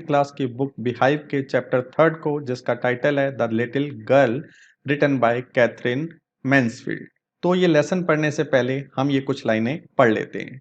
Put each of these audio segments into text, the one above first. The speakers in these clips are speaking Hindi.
क्लास की बुक बिहाइव के चैप्टर 3 को, जिसका टाइटल है the little girl, written by Katherine Mansfield. तो ये लेसन पढ़ने से पहले हम ये कुछ लाइनें पढ़ लेते हैं।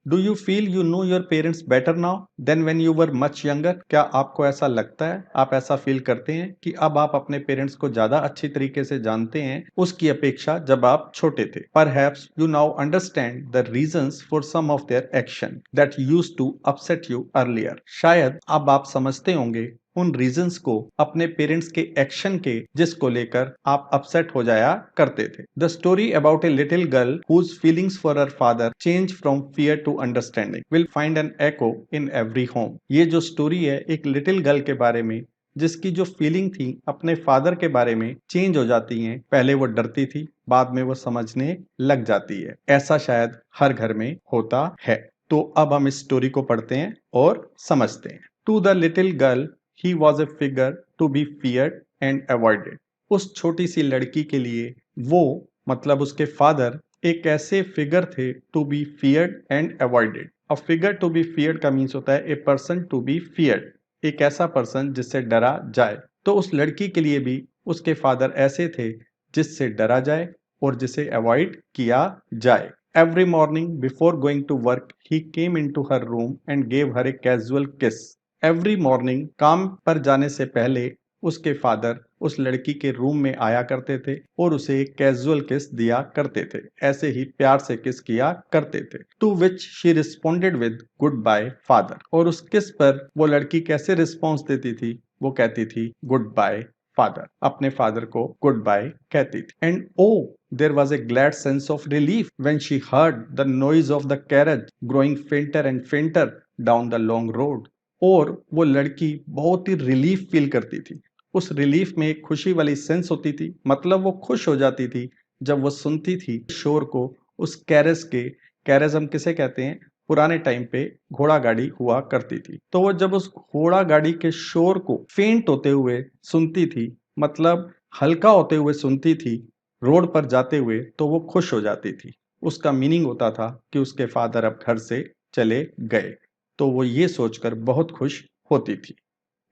Do you feel you know your parents better now than when you were much younger? क्या आपको ऐसा लगता है, आप ऐसा फील करते हैं कि अब आप अपने पेरेंट्स को ज्यादा अच्छी तरीके से जानते हैं उसकी अपेक्षा जब आप छोटे थे? Perhaps you now understand the reasons for some of their action that used to upset you earlier. शायद अब आप समझते होंगे उन रीजंस को, अपने पेरेंट्स के एक्शन के, जिसको लेकर आप अपसेट हो जाया करते थे। The story about a little girl whose feelings for her father change from fear to understanding will find an echo in every home. ये जो स्टोरी है एक लिटिल गर्ल के बारे में, जिसकी जो फीलिंग थी अपने फादर के बारे में चेंज हो जाती हैं। पहले वो डरती थी, बाद में वो समझने लग जाती है। ऐसा शायद हर घर में होता है। तो अब हम इस स्टोरी को पढ़ते हैं और समझते हैं। To the little girl he was a figure to be feared and avoided. उस छोटी सी लड़की के लिए वो, मतलब उसके फादर, एक ऐसे फिगर थे to be feared and avoided. A figure to be feared का मीन्स होता है a person to be feared, एक ऐसा पर्सन जिससे डरा जाए। तो उस लड़की के लिए भी उसके फादर ऐसे थे जिससे डरा जाए और जिसे अवॉइड किया जाए। Every morning before going to work, he came into her room and gave her a casual kiss. Every morning, काम पर जाने से पहले उसके फादर उस लड़की के रूम में आया करते थे और उसे एक कैजुअल किस दिया करते थे, ऐसे ही प्यार से किस किया करते थे। To which she responded with goodbye father. और उस किस पर वो लड़की कैसे रिस्पॉन्स देती थी? वो कहती थी गुड बाय फादर, अपने फादर को गुड बाय कहती थी। And oh there was a glad sense of relief when she heard the noise of the carriage growing fainter and fainter down the long road. और वो लड़की बहुत ही रिलीफ फील करती थी। उस रिलीफ में एक खुशी वाली सेंस होती थी, मतलब वो खुश हो जाती थी जब वो सुनती थी शोर को, उस कैरेज के। कैरेज हम किसे कहते हैं? पुराने टाइम पे घोड़ा गाड़ी हुआ करती थी। तो वो जब उस घोड़ा गाड़ी के शोर को फेंट होते हुए सुनती थी, मतलब हल्का होते हुए सुनती थी रोड पर जाते हुए, तो वो खुश हो जाती थी। उसका मीनिंग होता था कि उसके फादर अब घर से चले गए, तो वो ये सोचकर बहुत खुश होती थी।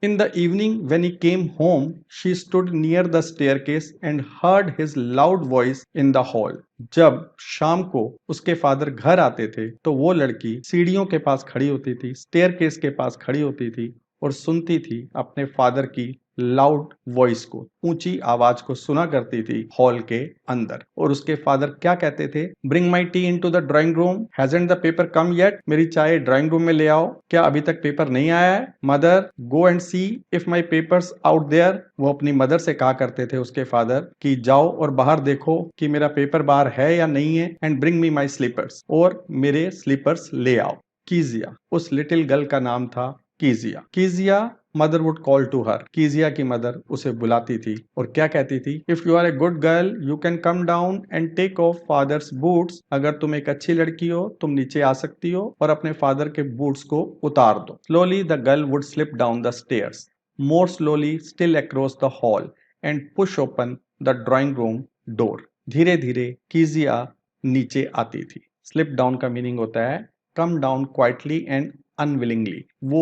In the evening, when he came home, she stood near the staircase and heard his loud voice in the hall. जब शाम को उसके फादर घर आते थे तो वो लड़की सीढ़ियों के पास खड़ी होती थी, स्टेयरकेस के पास खड़ी होती थी और सुनती थी अपने फादर की लाउड वॉइस को, ऊंची आवाज को सुना करती थी हॉल के अंदर। और उसके फादर क्या कहते थे? Bring my T into the drawing room, hasn't the paper come yet? मेरी चाय ड्राइंग रूम में ले आओ, क्या अभी तक पेपर नहीं आया है? Mother go and see if my paper's out there. वो अपनी मदर से कहा करते थे उसके फादर कि जाओ और बाहर देखो कि मेरा पेपर बाहर है या नहीं है। And bring me my slippers, और मेरे स्लीपर्स ले आओ। कीजिया, उस लिटिल गर्ल का नाम था Kezia. Kezia mother would call to her, Kezia की मदर उसे बुलाती थी और क्या कहती थी? If you are a good girl you can come down and take off father's boots. अगर तुम एक अच्छी लड़की हो तुम नीचे आ सकती हो और अपने फादर के बूट्स को उतार दो। Slowly the girl would slip down the stairs, more slowly still across the hall and push open the drawing room door. धीरे धीरे कीजिया नीचे आती थी। स्लिप डाउन का मीनिंग होता है come down quietly and unwillingly. वो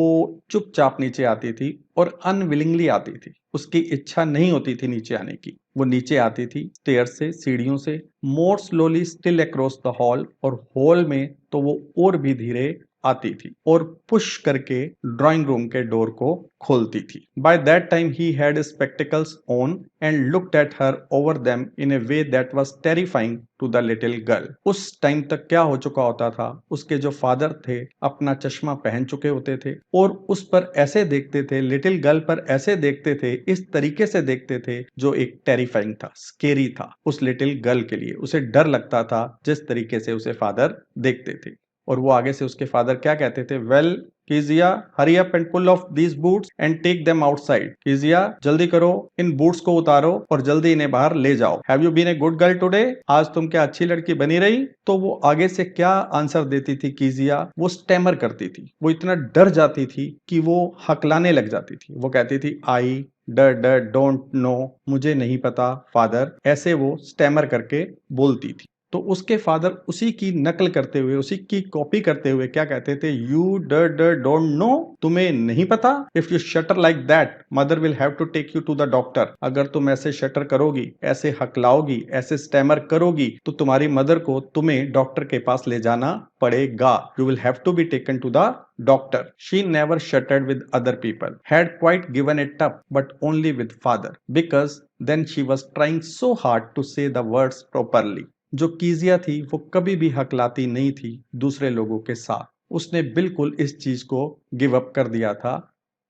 चुपचाप नीचे आती थी और अनविलिंगली आती थी, उसकी इच्छा नहीं होती थी नीचे आने की। वो नीचे आती थी स्टेयर से, सीढ़ियों से। मोर slowly still across the hall, और हॉल में तो वो और भी धीरे आती थी और पुश करके ड्राइंग रूम के डोर को खोलती थी। By that time he had spectacles on and looked at her over them in a way that was terrifying to the little girl. उस टाइम तक क्या हो चुका होता था? उसके जो फादर थे अपना चश्मा पहन चुके होते थे और उस पर ऐसे देखते थे, लिटिल गर्ल पर ऐसे देखते थे, इस तरीके से देखते थे जो एक टेरिफाइंग था, स्केरी था उस लिटिल गर्ल के लिए। उसे डर लगता था जिस तरीके से उसे फादर देखते थे। और वो आगे से उसके फादर क्या कहते थे? Well Kezia hurry up and pull off these boots and take them outside. Kezia जल्दी करो, इन बूट्स को उतारो और जल्दी इन्हें बाहर ले जाओ। Have you been a good girl today? आज तुम क्या अच्छी लड़की बनी रही? तो वो आगे से क्या आंसर देती थी कीजिया? वो स्टैमर करती थी, वो इतना डर जाती थी कि वो हकलाने लग जाती थी। वो कहती थी आई डर डर डोंट नो, मुझे नहीं पता फादर, ऐसे वो स्टैमर करके बोलती थी। तो उसके फादर उसी की नकल करते हुए, उसी की कॉपी करते हुए क्या कहते थे, यू डोंट नो, तुम्हें नहीं पता, if you stutter like that mother will have to take you to the doctor, अगर तुम ऐसे शटर करोगी, ऐसे हकलाओगी, ऐसे स्टैमर करोगी, तो तुम्हारी मदर को तुम्हें डॉक्टर के पास ले जाना पड़ेगा, you will have to be taken to the doctor. She never shuttered with other people, had quite given it up, but only with father, because then she was trying so hard to say the words properly. जो कीजिया थी वो कभी भी हकलाती नहीं थी दूसरे लोगों के साथ, उसने बिल्कुल इस चीज को गिव अप कर दिया था,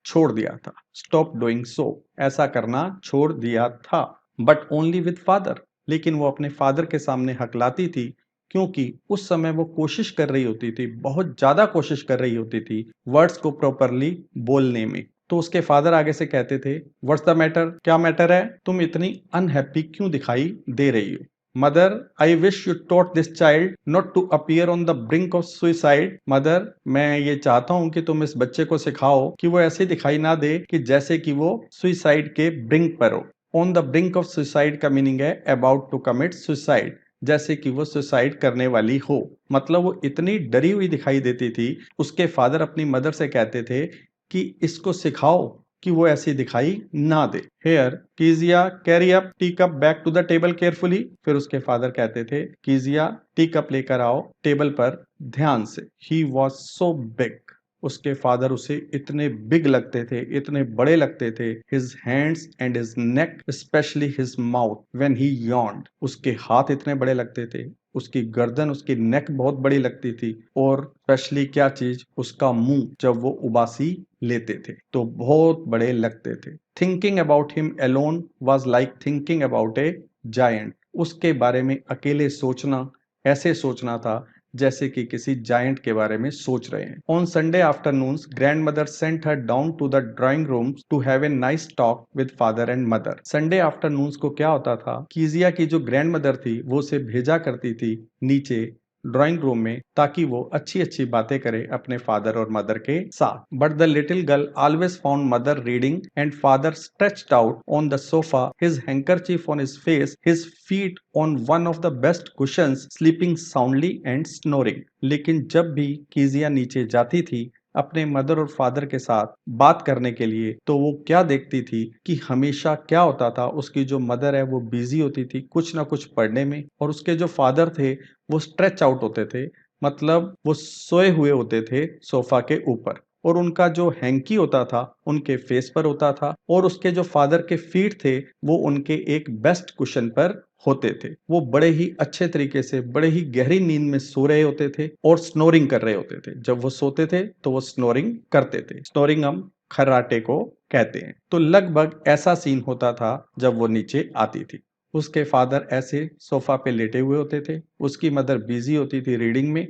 छोड़ दिया था, स्टॉप डूइंग सो, ऐसा करना छोड़ दिया था, बट ओनली विद फादर, लेकिन वो अपने फादर के सामने हकलाती थी, क्योंकि उस समय वो कोशिश कर रही होती थी, बहुत ज्यादा कोशिश कर रही होती थी वर्ड्स को प्रॉपरली बोलने में। तो उसके फादर आगे से कहते थे, व्हाट्स द मैटर, क्या मैटर है, तुम इतनी अनहैप्पी क्यों दिखाई दे रही हो। Mother, I wish you taught this child not to appear on the brink of suicide. Mother, मैं ये चाहता हूं कि तुम इस बच्चे को सिखाओ कि वो ऐसे दिखाई ना दे कि जैसे कि वो सुइसाइड के ब्रिंक पर हो। On the brink of suicide का मीनिंग है अबाउट टू कमिट सुइसाइड, जैसे कि वो सुसाइड करने वाली हो, मतलब वो इतनी डरी हुई दिखाई देती थी। उसके फादर अपनी मदर से कहते थे कि इसको सिखाओ कि वो ऐसी दिखाई ना दे। Here Kezia carry up tea cup back to the table carefully, फिर उसके फादर कहते थे, कीजिया टी कप लेकर आओ टेबल पर ध्यान से। ही वॉज सो बिग, उसके फादर उसे इतने बिग लगते थे, इतने बड़े लगते थे। His hands and his neck, specially his mouth when he yawned, उसके हाथ इतने बड़े लगते थे, उसकी गर्दन, उसकी नेक बहुत बड़ी लगती थी, और स्पेशली क्या चीज, उसका मुंह जब वो उबासी लेते थे तो बहुत बड़े लगते थे। Thinking about him alone was like thinking about A giant, उसके बारे में अकेले सोचना ऐसे सोचना था जैसे कि किसी जायंट के बारे में सोच रहे हैं। On Sunday afternoons grandmother sent her down to the drawing room to have a nice talk with father and mother. Sunday afternoons को क्या होता था, कीजिया की जो ग्रैंड मदर थी वो उसे भेजा करती थी नीचे ड्राइंग रूम में, ताकि वो अच्छी अच्छी बातें करे अपने फादर और मदर के साथ। But the little girl always found mother reading and father stretched out on the sofa, his handkerchief on his face, his feet on one of the best cushions, sleeping soundly and snoring. लेकिन जब भी कीजिया नीचे जाती थी अपने मदर और फादर के साथ बात करने के लिए, तो वो क्या देखती थी कि हमेशा क्या होता था, उसकी जो मदर है वो बिजी होती थी कुछ ना कुछ पढ़ने में, और उसके जो फादर थे वो स्ट्रेच आउट होते थे, मतलब वो सोए हुए होते थे सोफा के ऊपर, और उनका जो हैंकी होता था उनके फेस पर होता था, और उसके जो फादर के फीट थे वो उनके एक बेस्ट कुशन पर होते थे। वो बड़े ही अच्छे तरीके से, बड़े ही गहरी नींद में सो रहे होते थे और स्नोरिंग कर रहे होते थे। जब वो सोते थे तो वो स्नोरिंग करते थे। स्नोरिंग हम खर्राटे को कहते हैं। तो लगभग ऐसा सीन होता था जब वो नीचे आती थी। उसके फादर ऐसे सोफा पे लेटे हुए होते थे, उसकी मदर बिजी होती थी रीडिंग में,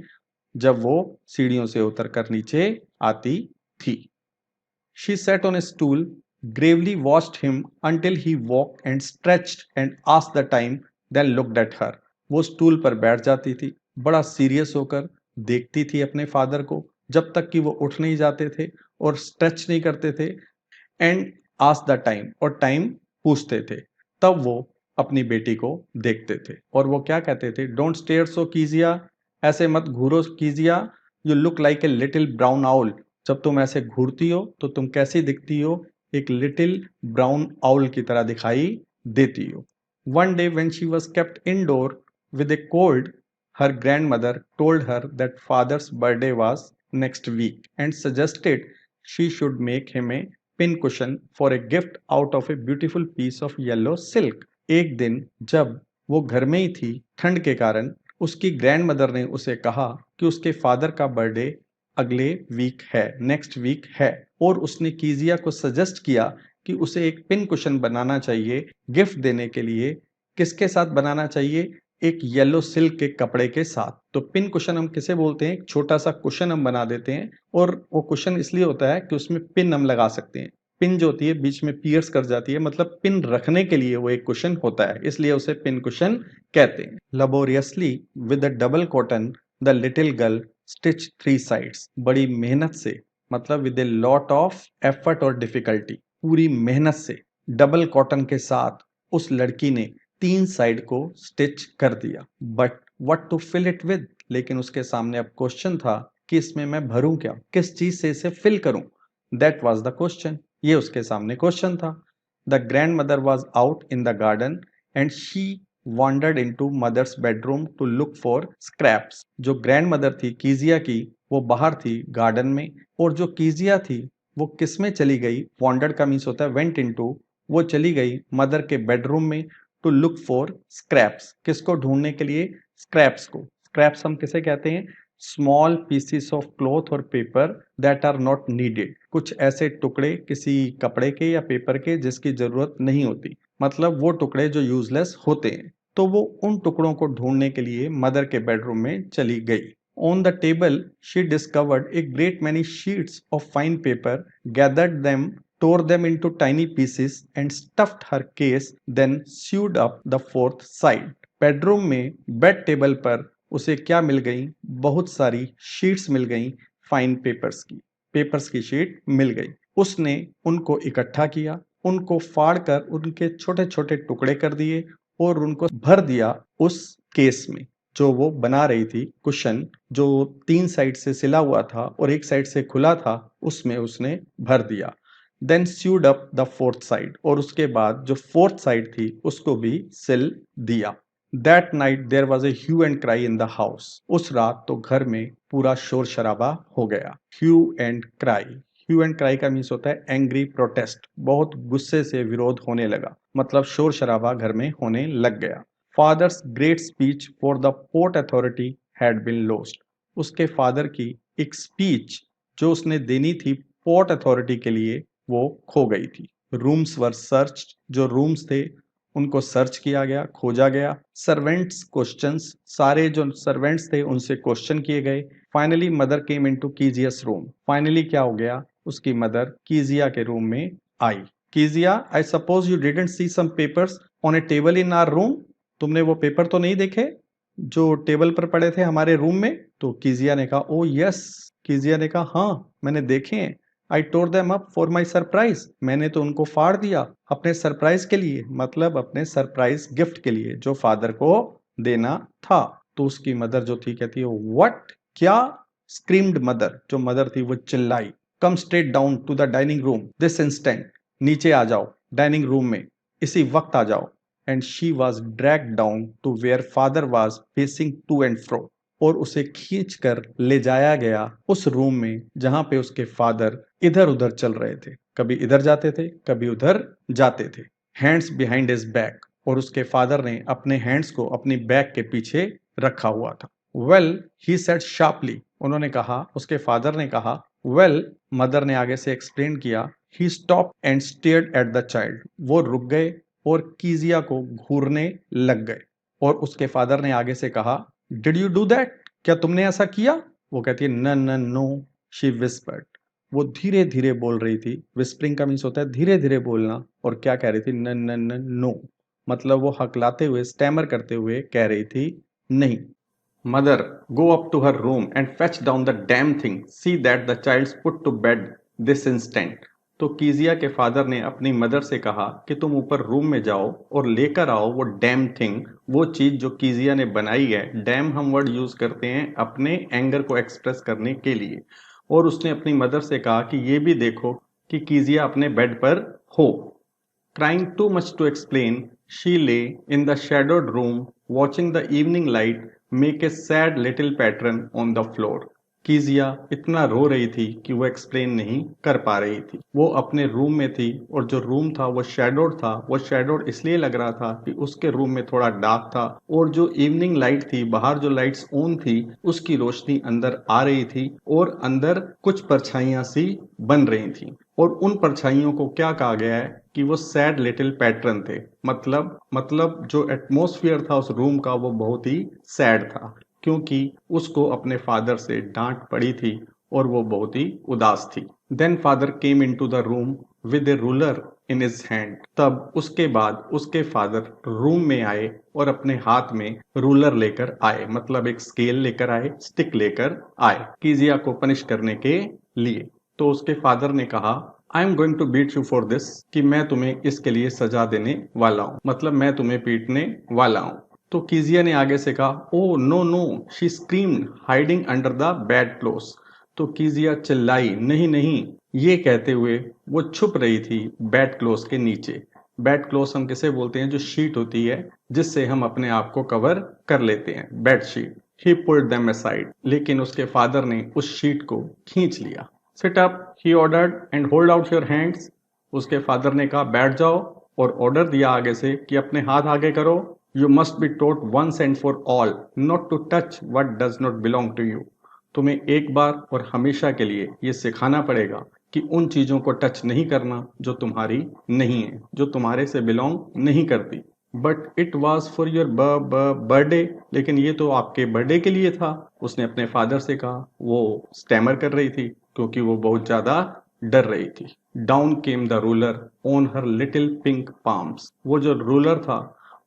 जब वो सीढ़ियों से उतरकर नीचे आती थी। She sat on a stool, gravely watched him until he walked and stretched and asked the time, then looked at her. वो स्टूल पर बैठ जाती थी, बड़ा सीरियस होकर देखती थी अपने फादर को, जब तक कि वो उठ नहीं जाते थे और स्ट्रेच नहीं करते थे, एंड आस्क द टाइम, और टाइम पूछते थे। तब वो अपनी बेटी को देखते थे और वो क्या कहते थे, डोंट स्टेयर सो कीजिया, ऐसे मत घूरो Kezia, you look like a little brown owl, जब तुम ऐसे घूरती हो तो तुम कैसी दिखती हो, एक लिटिल ब्राउन आउल की तरह दिखाई देती हो। One day when she was kept indoor with A cold, her grandmother told her that father's birthday was next week and suggested she should make him a pin cushion for a gift out of a beautiful piece of yellow silk. एक दिन जब वो घर में ही थी ठंड के कारण, उसकी ग्रैंड मदर ने उसे कहा कि उसके फादर का बर्थडे अगले वीक है, नेक्स्ट वीक है, और उसने कीजिया को सजेस्ट किया कि उसे एक पिन कुशन बनाना चाहिए गिफ्ट देने के लिए। किसके साथ बनाना चाहिए, एक येलो सिल्क के कपड़े के साथ। तो पिन कुशन हम किसे बोलते हैं, एक छोटा सा कुशन हम बना देते हैं, और वो कुशन इसलिए होता है कि उसमें पिन हम लगा सकते हैं। पिन जो होती है बीच में पियर्स कर जाती है, मतलब पिन रखने के लिए वो एक कुशन होता है, इसलिए उसे पिन कुशन कहते हैं। Laboriously with the double cotton the little girl stitch 3 sides, बड़ी मेहनत से, मतलब with a lot of effort और डिफिकल्टी, पूरी मेहनत से डबल कॉटन के साथ उस लड़की ने 3 साइड को स्टिच कर दिया। But what to fill it with, लेकिन उसके सामने अब क्वेश्चन था कि इसमें मैं भरूं क्या, किस चीज से इसे फिल करूं। दैट वाज द क्वेश्चन, ये उसके सामने क्वेश्चन था। The grandmother was out in the garden and she wandered into mother's bedroom to look for scraps. जो ग्रैंड मदर थी कीजिया की, वो बाहर थी गार्डन में, और जो कीजिया थी वो किस में चली गई, वॉन्डर्ड का मीन्स होता है वेंट इनटू, वो चली गई मदर के बेडरूम में टू लुक फॉर स्क्रैप्स। किसको ढूंढने के लिए, स्क्रैप्स को। स्क्रैप्स हम किसे कहते हैं, स्मॉल पीसीस ऑफ क्लॉथ और paper that are not needed. कुछ ऐसे टुकड़े किसी कपड़े के या पेपर के जिसकी जरूरत नहीं होती, मतलब वो टुकड़े जो यूजलेस होते हैं। तो वो उन टुकड़ों को ढूंढने के लिए मदर के बेडरूम में चली गई। On the table, she discovered a great many sheets of fine paper, gathered them, tore them into tiny pieces, and stuffed her case, then sewed up the fourth side. Bedroom में बेड टेबल पर उसे क्या मिल गई, बहुत सारी शीट्स मिल गई, फाइन पेपर्स की शीट मिल गई। उसने उनको इकट्ठा किया, उनको फाड़कर उनके छोटे छोटे टुकड़े कर दिए और उनको भर दिया उस केस में जो वो बना रही थी। कुशन जो 3 साइड से सिला हुआ था और एक साइड से खुला था, उसमें उसने भर दिया। Then sewed up the fourth side, और उसके बाद जो फोर्थ साइड थी उसको भी सिल दिया। That night there was a hue and cry in the house. उस रात तो घर में पूरा शोर शराबा हो गया। ह्यू एंड क्राई का मीन्स होता है एंग्री प्रोटेस्ट, बहुत गुस्से से विरोध होने लगा, मतलब शोर शराबा घर में होने लग गया। Father's great speech for the port authority had been lost. उसके फादर की एक स्पीच जो उसने देनी थी पोर्ट अथॉरिटी के लिए, वो खो गई थी। रूम्स वर सर्च्ड, जो रूम्स थे उनको सर्च किया गया, खोजा गया। सर्वेंट्स क्वेश्चंस, सारे जो सर्वेंट्स थे उनसे क्वेश्चन किए गए। Finally mother came into Kezia's room. Finally क्या हो गया, उसकी मदर कीजिया के रूम में आई। Kezia, I suppose you didn't see some papers on a table in our room. तुमने वो पेपर तो नहीं देखे जो टेबल पर पड़े थे हमारे रूम में? तो कीजिया ने कहा, ओ यस। कीजिया ने कहा, हाँ मैंने देखे हैं। I tore them up for my surprise. मैंने तो उनको फाड़ दिया अपने सरप्राइज के लिए, मतलब अपने सरप्राइज गिफ्ट के लिए जो फादर को देना था। तो उसकी मदर जो थी कहती है, व्हाट, क्या? स्क्रीम्ड मदर, जो मदर थी वो चिल्लाई। Come straight down to the dining room this instant. नीचे आ जाओ, डाइनिंग रूम में इसी वक्त आ जाओ। And she was drag down to where father was facing to and fro. और उसे खींचकर ले जाया गया उस रूम में जहां पे उसके फादर इधर उधर चल रहे थे, कभी इधर जाते थे कभी उधर जाते थे। हैंड्स बिहाइंड हिज बैक, और उसके फादर ने अपने हैंड्स को अपनी बैक के पीछे रखा हुआ था। वेल, ही सेड शार्पली, उन्होंने कहा, उसके फादर ने कहा। वेल, मदर ने आगे से एक्सप्लेन किया। He stop and stared at the child. वो रुक गए और कीजिया को घूरने लग गए। और उसके फादर ने आगे से कहा, डिड यू डू दैट, क्या तुमने ऐसा किया? वो कहती है, न न नो, शी विस्पर्ड। वो धीरे धीरे बोल रही थी। विस्परिंग का मीन्स होता है धीरे धीरे बोलना। और क्या कह रही थी, न न न नो, मतलब वो हकलाते हुए, स्टैमर करते हुए कह रही थी नहीं। Mother, go up to her room and fetch down the damn thing, see that the child's put to bed this instant. तो कीजिया के फादर ने अपनी मदर से कहा कि तुम ऊपर रूम में जाओ और लेकर आओ वो डैम थिंग, वो चीज जो कीजिया ने बनाई है। डैम हम वर्ड यूज करते हैं अपने एंगर को एक्सप्रेस करने के लिए। और उसने अपनी मदर से कहा कि ये भी देखो कि कीजिया अपने बेड पर हो। Crying too much to explain, she lay in the shadowed room watching the evening light make a sad little pattern on the floor. कीजिया इतना रो रही थी कि वो एक्सप्लेन नहीं कर पा रही थी। वो अपने रूम में थी और जो रूम था वो शैडोड था। वो शैडोड इसलिए लग रहा था कि उसके रूम में थोड़ा डार्क था, और जो इवनिंग लाइट थी, बाहर जो लाइट्स ऑन थी, उसकी रोशनी अंदर आ रही थी और अंदर कुछ परछाइयां सी बन रही थी। और उन परछाइयों को क्या कहा गया है कि वो सैड लिटिल पैटर्न थे। मतलब जो एटमॉस्फेयर था उस रूम का वो बहुत ही सैड था, क्योंकि उसको अपने फादर से डांट पड़ी थी और वो बहुत ही उदास थी। Then father came into the room with a ruler in his hand. तब उसके बाद उसके फादर रूम में आए और अपने हाथ में रूलर लेकर आए, मतलब एक स्केल लेकर आए, स्टिक लेकर आए कीजिया को पनिश करने के लिए। तो उसके फादर ने कहा, I am going to beat you for this, कि मैं तुम्हें इसके लिए सजा देने वाला हूं, मतलब मैं तुम्हें पीटने वाला हूं। तो कीजिया ने आगे से कहा, oh no no, she screamed hiding under the bed clothes. तो कीजिया चिल्लाई, नहीं नहीं, ये कहते हुए वो छुप रही थी बेड क्लोथ्स के नीचे। बेड क्लोथ्स हम किसे बोलते हैं? जो शीट होती है जिससे हम अपने आप को कवर कर लेते हैं, बेड शीट। ही पुल्ड देम असाइड, लेकिन उसके फादर ने उस शीट को खींच लिया। Sit up, he ordered, and hold out your hands. उसके फादर ने कहा, बैठ जाओ, और ऑर्डर दिया आगे से कि अपने हाथ आगे करो। You must be taught once and for all not to touch what does not belong to you. तुम्हें एक बार और हमेशा के लिए ये सिखाना पड़ेगा कि उन चीजों को टच नहीं करना जो तुम्हारी नहीं है, जो तुम्हारे से बिलोंग नहीं करती। But it was for your birthday, लेकिन ये तो आपके बर्थडे के लिए था, उसने अपने फादर से कहा। वो स्टैमर कर रही थी क्योंकि वो बहुत ज्यादा डर रही थी। Down came the ruler on her little pink palms. वो जो रूलर था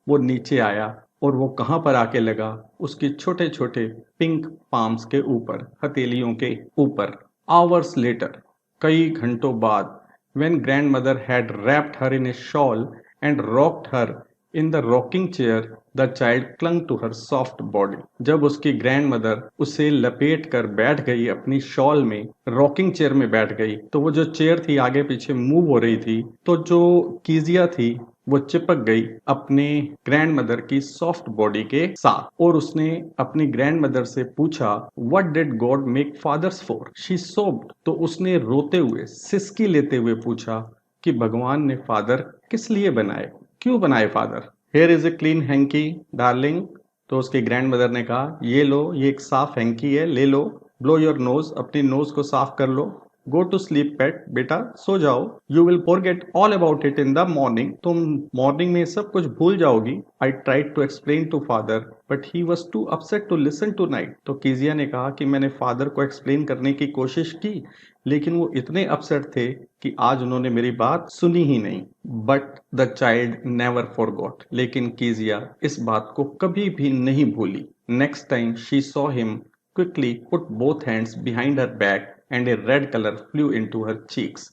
वो नीचे आया, और वो कहाँ पर आके लगा? उसके छोटे छोटे पिंक पाम्स के ऊपर, हथेलियों के ऊपर। आवर्स लेटर, कई घंटों बाद, when grandmother had wrapped her in a shawl and rocked her in the rocking chair, the child clung to her soft body. जब उसकी ग्रैंडमदर उसे लपेट कर बैठ गई अपनी शॉल में, रॉकिंग चेयर में बैठ गई, तो वो जो चेयर थी आगे पीछे मूव हो रही थी, तो जो कीजिया थी वो चिपक गई अपने ग्रैंडमदर की सॉफ्ट बॉडी के साथ, और उसने अपनी ग्रैंडमदर से पूछा, what did God make fathers for? She sobbed. तो उसने रोते हुए, सिसकी लेते हुए पूछा कि भगवान ने फादर किस लिए बनाए, क्यों बनाए father? Here is a clean hanky darling. तो उसकी ग्रैंडमदर ने कहा, ये लो, ये एक साफ हैंकी है, ले लो। ब्लो योर नोज, अपनी नोज को साफ कर लो। गो टू स्लीप पेट, बेटा सो जाओ। You will forget all about it in the morning, तुम मॉर्निंग में सब कुछ भूल जाओगी। I tried to explain to father but he was too upset to listen tonight. तो कीजिया ने कहा कि मैंने फादर को एक्सप्लेन करने की कोशिश की, लेकिन वो इतने अपसेट थे कि आज उन्होंने मेरी बात सुनी ही नहीं। But the child never forgot, लेकिन कीजिया इस बात को कभी भी नहीं भूली। Next time she saw him quickly put both hands behind her back and a red color flew into her cheeks.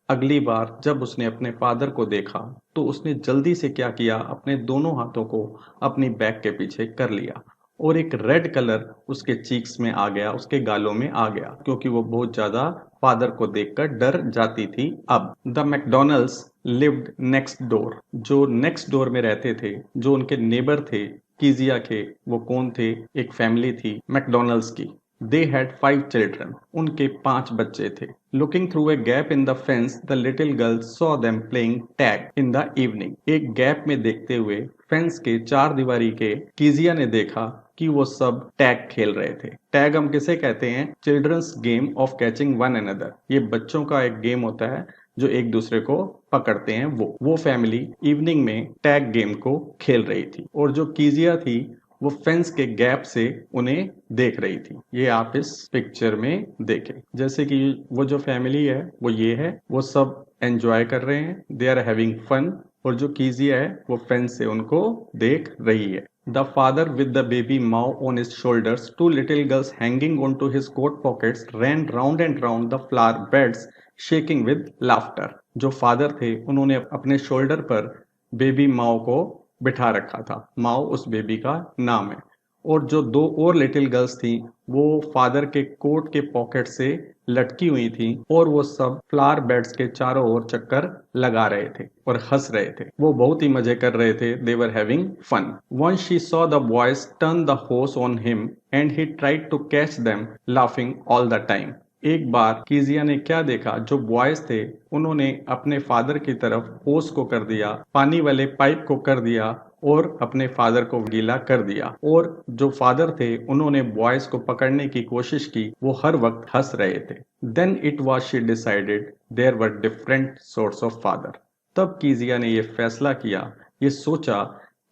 अगली बार जब उसने अपने फादर को देखा तो उसने जल्दी से क्या किया, अपने दोनों हाथों को अपनी बैक के पीछे कर लिया, और एक रेड कलर उसके चीक्स में आ गया, उसके गालों में आ गया, क्योंकि वो बहुत ज्यादा फादर को देखकर डर जाती थी। अब the McDonald's lived next door. जो नेक्स्ट डोर में रहते थे, जो उनके नेबर थे कीजिया के, वो कौन थे? एक फैमिली थी मैकडोनल्ड्स की। दे हैड 5 चिल्ड्रन, उनके 5 बच्चे थे। Looking through a gap in the fence the little girl saw them playing tag in the evening. एक गैप में देखते हुए फेंस के 4 दीवारी के कीजिया ने देखा कि वो सब टैग खेल रहे थे। टैग हम किसे कहते हैं? Children's game of catching one another. ये बच्चों का एक गेम होता है जो एक दूसरे को पकड़ते हैं। वो फैमिली इवनिंग में टैग गेम को खेल रही थी, और जो कीजिया थी वो फेंस के गैप से उन्हें देख रही थी। ये आप इस पिक्चर में देखें, जैसे कि वो जो फैमिली है वो ये है, वो सब एंजॉय कर रहे हैं, दे आर हैविंग फन, और जो कीजिया है वो फेंस से उनको देख रही है। The father with the baby Mao on his shoulders, 2 little girls hanging onto his coat pockets, ran round and round the flower beds, shaking with laughter. जो फादर थे उन्होंने अपने शोल्डर पर बेबी माओ को बिठा रखा था। माओ उस बेबी का नाम है। और जो 2 और लिटिल गर्ल्स थी वो फादर के कोट के पॉकेट से लटकी हुई थी, और वो सब फ्लावर बेड्स के चारों ओर चक्कर लगा रहे थे और हंस रहे थे। वो बहुत ही मजे कर रहे थे। They were having fun. Once she saw the boys turn the hose on him and he tried to catch them laughing all the time. एक बार कीजिया ने क्या देखा, जो बॉयज थे उन्होंने अपने फादर की तरफ होस को कर दिया, पानी वाले पाइप को कर दिया, और अपने फादर को गीला कर दिया, और जो फादर थे उन्होंने बॉयज को पकड़ने की कोशिश की, वो हर वक्त हंस रहे थे। Then it was she decided there were different sorts of father. तब कीजिया ने ये फैसला किया, ये सोचा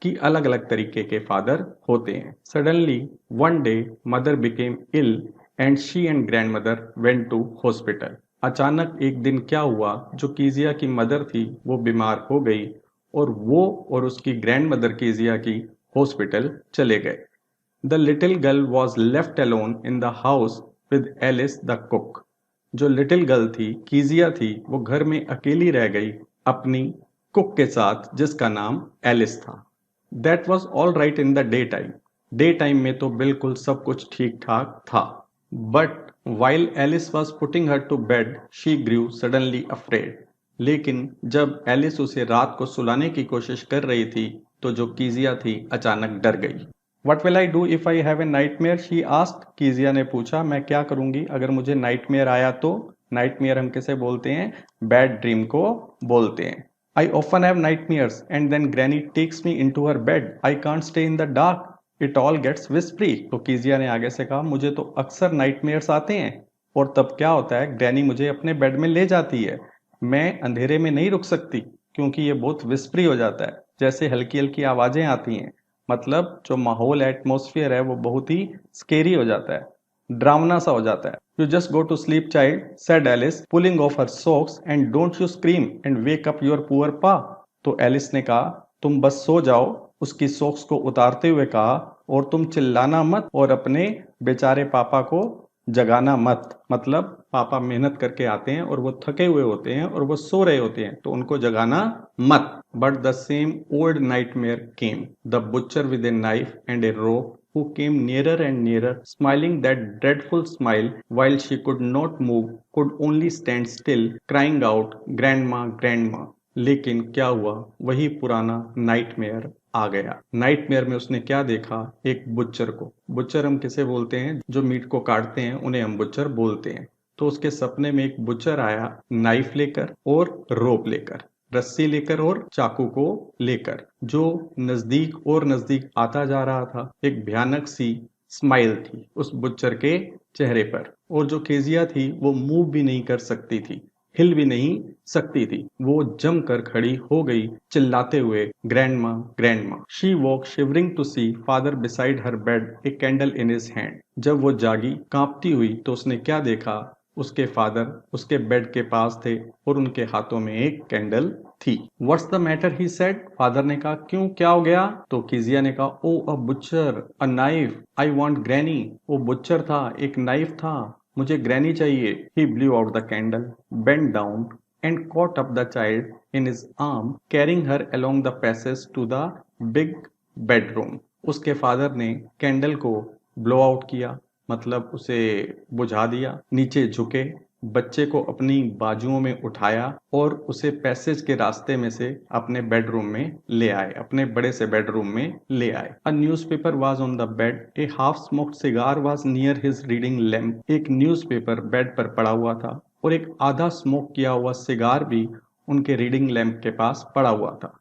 कि अलग अलग तरीके के फादर होते हैं। Suddenly one day mother became ill and she and grandmother went to hospital. अचानक एक दिन क्या हुआ, जो कीजिया की मदर थी वो बीमार हो गई, और वो और उसकी ग्रैंडमदर कीजिया की हॉस्पिटल चले गए। The little girl was left alone in the house with Alice the cook. जो लिटिल गर्ल थी, कीजिया थी, वो घर में अकेली रह गई अपनी कुक के साथ, जिसका नाम एलिस था। That was all right in the day time में तो बिल्कुल सब कुछ ठीक ठाक था, but while Alice was putting her to bed she grew suddenly afraid. लेकिन जब एलिस उसे रात को सुलाने की कोशिश कर रही थी तो जो कीजिया थी अचानक डर गई। What will I do if I have a nightmare, she asked. Kezia ने पूछा, मैं क्या करूंगी अगर मुझे नाइटमेयर आया तो। नाइटमेयर हम किसे बोलते हैं? बैड ड्रीम को बोलते हैं। I often have nightmares and then Granny takes me into her bed. I can't stay in the dark. It all gets whispery. तो कीजिया ने आगे से कहा, मुझे तो अक्सर नाइटमेयर्स आते हैं और तब क्या होता है, ग्रैनी मुझे अपने बेड में ले जाती है। मैं अंधेरे में नहीं रुक सकती क्योंकि ये बहुत विस्परी हो जाता है, जैसे हल्की हल्की आवाजें आती हैं। मतलब जो माहौल एटमोसफियर है वो बहुत ही स्केरी हो जाता है, ड्रावना सा हो जाता है। You just go to sleep child, said Alice pulling off her socks, and don't you scream and wake up your poor pa. तो एलिस ने कहा, तुम बस सो जाओ, उसकी सॉक्स को उतारते हुए कहा, और तुम चिल्लाना मत और अपने बेचारे पापा को जगाना मत। मतलब पापा मेहनत करके आते हैं और वो थके हुए होते हैं और वो सो रहे होते हैं, तो उनको जगाना मत। But the same old nightmare came, the butcher with a knife and A rope, who came nearer and nearer, smiling that dreadful smile while she could not move, could only stand still, crying out, "Grandma, Grandma." लेकिन क्या हुआ, वही पुराना नाइटमेयर आ गया। नाइटमेयर में उसने क्या देखा, एक बुच्चर को। बुच्चर हम किसे बोलते हैं? जो मीट को काटते हैं उन्हें हम बुच्चर बोलते हैं। तो उसके सपने में एक बुच्चर आया, नाइफ लेकर और रोप लेकर, रस्सी लेकर और चाकू को लेकर, जो नजदीक और नजदीक आता जा रहा था। एक भयानक सी स्माइल थी उस बुच्चर के चेहरे पर, और जो केजिया थी वो मूव भी नहीं कर सकती थी, हिल भी नहीं सकती थी। वो जमकर खड़ी हो गई चिल्लाते हुए, grandma, grandma. She woke shivering to see father beside her bed, a candle in his hand. जब वो जागी कांपती हुई तो उसने क्या देखा, उसके फादर उसके बेड के पास थे और उनके हाथों में एक कैंडल थी। What's the matter, he said. Father ने कहा, क्यों, क्या हो गया? तो किजिया ने कहा, oh a butcher, a knife, I want granny. वो बुचर था, एक नाइफ था, मुझे ग्रैनी चाहिए। He blew out the candle, bent down and caught up the child in his arm, carrying her along the passage to the big bedroom. उसके फादर ने कैंडल को ब्लो आउट किया, मतलब उसे बुझा दिया, नीचे झुके, बच्चे को अपनी बाजुओं में उठाया और उसे पैसेज के रास्ते में से अपने बेडरूम में ले आए, अपने बड़े से बेडरूम में ले आए। A newspaper was on the bed, A half smoked cigar was near his reading lamp. एक न्यूज़पेपर बेड पर पड़ा हुआ था और एक आधा स्मोक किया हुआ सिगार भी उनके रीडिंग लैम्प के पास पड़ा हुआ था।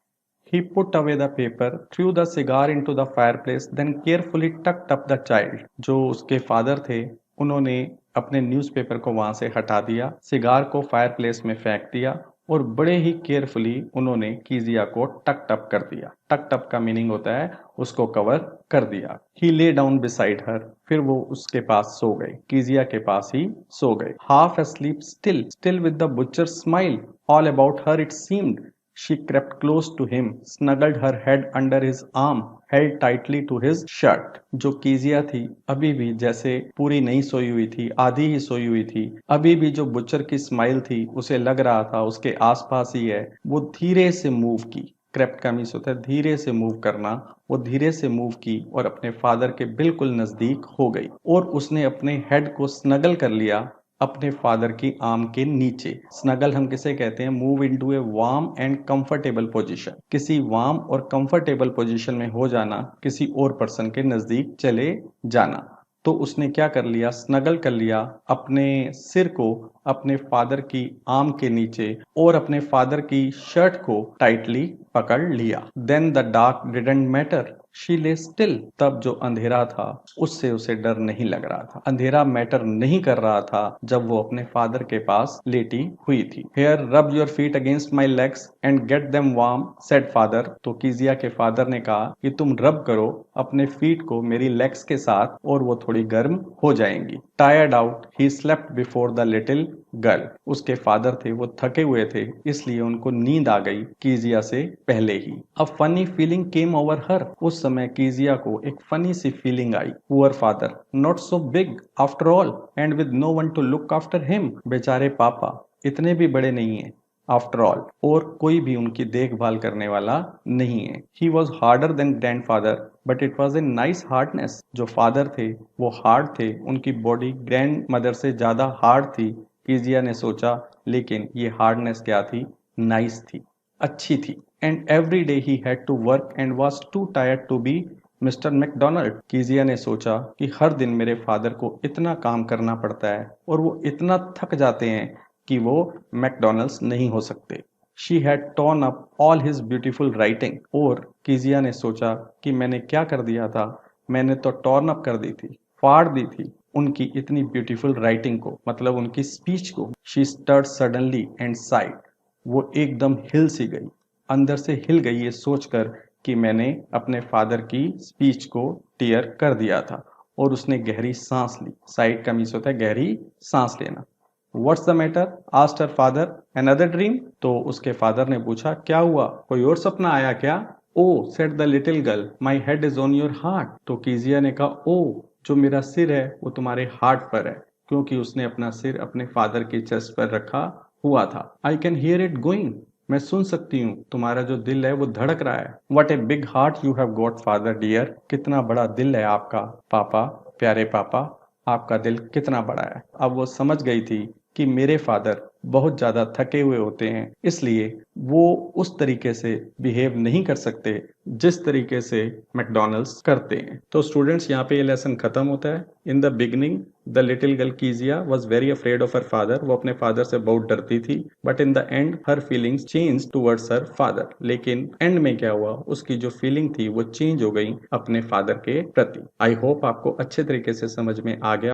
He put away the paper, threw the cigar into the fireplace, then carefully tucked up the child. जो उसके फादर थे उन्होंने अपने न्यूज़पेपर को वहां से हटा दिया, सिगार को फायरप्लेस में फेंक दिया और बड़े ही केयरफुली उन्होंने कीजिया को टक्ड अप कर दिया। टक्ड अप का मीनिंग होता है उसको कवर कर दिया। ही ले डाउन बिसाइड हर, फिर वो उसके पास सो गए, कीजिया के पास ही सो गए। Half asleep still, still with the butcher's smile all about her it seemed. She crept close to him, snuggled her head under his arm, held tightly to his shirt. जो कीजिया थी अभी भी जैसे पूरी नहीं सोई हुई थी, आधी ही सोई हुई थी। अभी भी जो बुचर की स्माइल थी उसे लग रहा था उसके आसपास ही है। वो धीरे से मूव की, क्रेप्ट का मीन्स होता है धीरे से मूव करना। वो धीरे से मूव की और अपने फादर के बिल्कुल नजदीक हो गई और उसने अपने हेड को स्नगल कर लिया अपने फादर की आर्म के नीचे। स्नगल हम किसे कहते हैं? Move into a warm and comfortable position, किसी वार्म और कंफर्टेबल पोजीशन में हो जाना, किसी और पर्सन के नजदीक चले जाना। तो उसने क्या कर लिया, स्नगल कर लिया अपने सिर को अपने फादर की आर्म के नीचे और अपने फादर की शर्ट को टाइटली पकड़ लिया। Then the dark didn't matter, she lay still. तब जो अंधेरा था उससे उसे डर नहीं लग रहा था, अंधेरा मैटर नहीं कर रहा था जब वो अपने फादर के पास लेटी हुई थी। Here rub your feet against my legs and get them warm, said father. तो कीजिया के फादर ने कहा कि तुम रब करो अपने फीट को मेरी लेग्स के साथ और वो थोड़ी गर्म हो जाएंगी। Tired out he slept before the little girl. उसके फादर थे वो थके हुए थे, इसलिए उनको नींद आ गई कीजिया से पहले ही। A funny feeling came over her, उस समय कीजिया को एक फनी सी फीलिंग आई। Poor father, not so big after all and with no one to look after him. बेचारे पापा इतने भी बड़े नहीं हैं, आफ्टर ऑल, और कोई भी उनकी देखभाल करने वाला नहीं है। He was harder than grandfather but it was a nice hardness. जो फादर थे वो हार्ड थे, उनकी बॉडी ग्रैंड मदर से ज्यादा हार्ड थी, कीजिया ने सोचा, लेकिन ये हार्डनेस क्या थी? नाइस थी, अच्छी थी। And every day he had to work and was too tired to be Mr Macdonald. Kezia ने सोचा कि हर दिन मेरे फादर को इतना काम करना पड़ता है और वो इतना थक जाते हैं कि वो मैकडोनल्ड्स नहीं हो सकते। She had torn up all his beautiful writing. और कीजिया ने सोचा कि मैंने क्या कर दिया था, मैंने तो टॉर्न अप कर दी थी, फाड़ दी थी उनकी इतनी ब्यूटीफुल राइटिंग को, मतलब उनकी स्पीच को। She stirred suddenly and sighed. वो एकदम हिल सी गई, अंदर से हिल गई ये सोचकर कि मैंने अपने फादर की स्पीच को टीयर कर दिया था। और उसने गहरी सांस ली। साइड का मीन्स होता है गहरी सांस लेना। What's the matter asked her father, another dream. तो उसके फादर ने पूछा, क्या हुआ, कोई और सपना आया क्या? Oh said the little girl, my head is on your heart. तो कीजिया ने कहा, ओ जो मेरा सिर है वो तुम्हारे हार्ट पर है, क्योंकि उसने अपना सिर अपने फादर के चेस्ट पर रखा हुआ था। I can hear it going, मैं सुन सकती हूँ, तुम्हारा जो दिल है वो धड़क रहा है। What a big heart you have got father dear, कितना बड़ा दिल है आपका पापा, प्यारे पापा, आपका दिल कितना बड़ा है। अब वो समझ गई थी कि मेरे फादर बहुत ज्यादा थके हुए होते हैं, इसलिए वो उस तरीके से बिहेव नहीं कर सकते जिस तरीके से मैकडॉनल्ड्स करते हैं। तो स्टूडेंट्स यहाँ पे ये लेसन खत्म होता है। In the beginning the little girl Kezia was very afraid of her father, वो अपने फादर से बहुत डरती थी। But in the end her feelings change towards her father, लेकिन एंड में क्या हुआ, उसकी जो फीलिंग थी वो चेंज हो गई अपने फादर के प्रति। आई होप आपको अच्छे तरीके से समझ में आ गया।